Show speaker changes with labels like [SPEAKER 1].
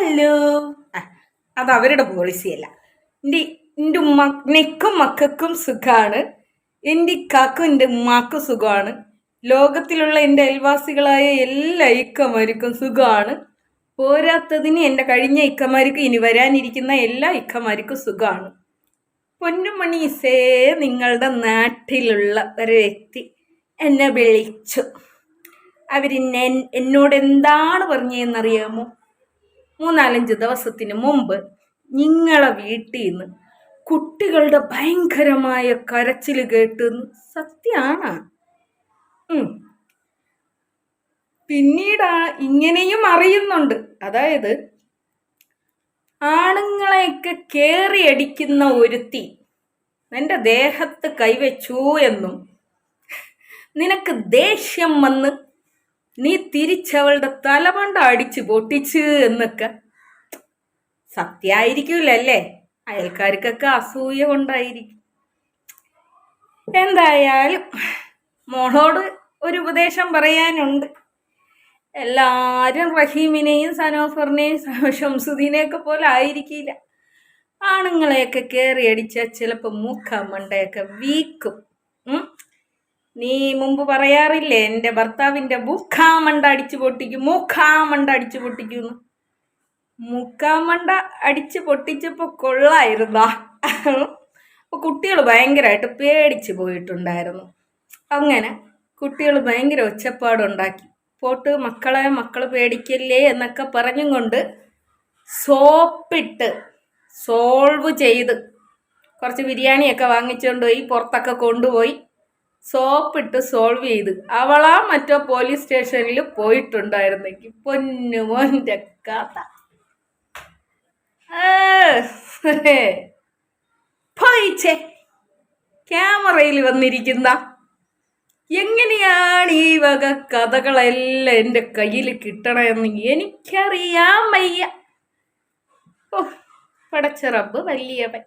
[SPEAKER 1] Hello. അത് അവരുടെ പോളിസിയല്ല. എൻ്റെ ഉമ്മക്കും മക്കൾക്കും സുഖമാണ്, എൻ്റെ ഇക്കാക്കും എൻ്റെ ഉമ്മാക്കും സുഖമാണ്, ലോകത്തിലുള്ള എൻ്റെ അയൽവാസികളായ എല്ലാ ഇക്കമാർക്കും സുഖമാണ്. പോരാത്തതിന് എൻ്റെ കഴിഞ്ഞ ഇക്കമാർക്കും ഇനി വരാനിരിക്കുന്ന എല്ലാ ഇക്കമാർക്കും സുഖമാണ്. പൊന്നുമണീസേ, നിങ്ങളുടെ നാട്ടിലുള്ള ഒരു വ്യക്തി എന്നെ വിളിച്ചു. എന്നോട് എന്താണ് പറഞ്ഞതെന്നറിയാമോ? 3-4 ദിവസത്തിന് മുമ്പ് നിങ്ങളെ വീട്ടിൽ നിന്ന് കുട്ടികളുടെ ഭയങ്കരമായ കരച്ചിൽ കേട്ടെന്ന്. സത്യമാണ്. പിന്നീട് ഇങ്ങനെയും അറിയുന്നുണ്ട്, അതായത് ആണുങ്ങളെയൊക്കെ കേറിയടിക്കുന്ന ഒരുത്തി നിന്റെ ദേഹത്ത് കൈവച്ചു എന്നും നിനക്ക് ദേഷ്യം വന്ന് നീ തിരിച്ചവളുടെ തലമണ്ട അടിച്ച് പൊട്ടിച്ച് എന്നൊക്കെ. സത്യമായിരിക്കൂലല്ലേ? അയൽക്കാർക്കൊക്കെ അസൂയ കൊണ്ടായിരിക്കും. എന്തായാലും മോളോട് ഒരു ഉപദേശം പറയാനുണ്ട്. എല്ലാവരും റഹീമിനെയും സനോഫറിനെയും ഷംസുദ്ദീനെയൊക്കെ പോലെ ആയിരിക്കില്ല. ആണുങ്ങളെയൊക്കെ കയറി അടിച്ചാൽ ചിലപ്പോൾ മൂക്കാമണ്ടയൊക്കെ വീക്കും. നീ മുമ്പ് പറയാറില്ലേ, എൻ്റെ ഭർത്താവിൻ്റെ മൂക്കാമണ്ട അടിച്ചു പൊട്ടിക്കും, മൂക്കാമണ്ട അടിച്ചു പൊട്ടിക്കുന്നു. മൂക്കാമണ്ട അടിച്ചു പൊട്ടിച്ചപ്പോൾ കൊള്ളായിരുന്നാ? അപ്പോൾ കുട്ടികൾ ഭയങ്കരമായിട്ട് പേടിച്ചു പോയിട്ടുണ്ടായിരുന്നു. അങ്ങനെ കുട്ടികൾ ഭയങ്കര ഒച്ചപ്പാടുണ്ടാക്കി. പോട്ട് മക്കൾ പേടിക്കല്ലേ എന്നൊക്കെ പറഞ്ഞും കൊണ്ട് സോപ്പിട്ട് സോൾവ് ചെയ്ത് കുറച്ച് ബിരിയാണിയൊക്കെ വാങ്ങിച്ചുകൊണ്ട് പോയി പുറത്തൊക്കെ കൊണ്ടുപോയി സോപ്പിട്ട് സോൾവ് ചെയ്ത് അവളാ മറ്റോ പോലീസ് സ്റ്റേഷനിൽ പോയിട്ടുണ്ടായിരുന്നെങ്കിൽ പൊന്നുമോൻ്റെ കഥ പോയിച്ചേ. ക്യാമറയിൽ വന്നിരിക്കുന്ന എങ്ങനെയാണ് ഈ വക കഥകളെല്ലാം എൻ്റെ കയ്യിൽ കിട്ടണമെന്ന് എനിക്കറിയാൻ വയ്യ. ഓ, പടച്ച റബ്ബ് വലിയവൻ.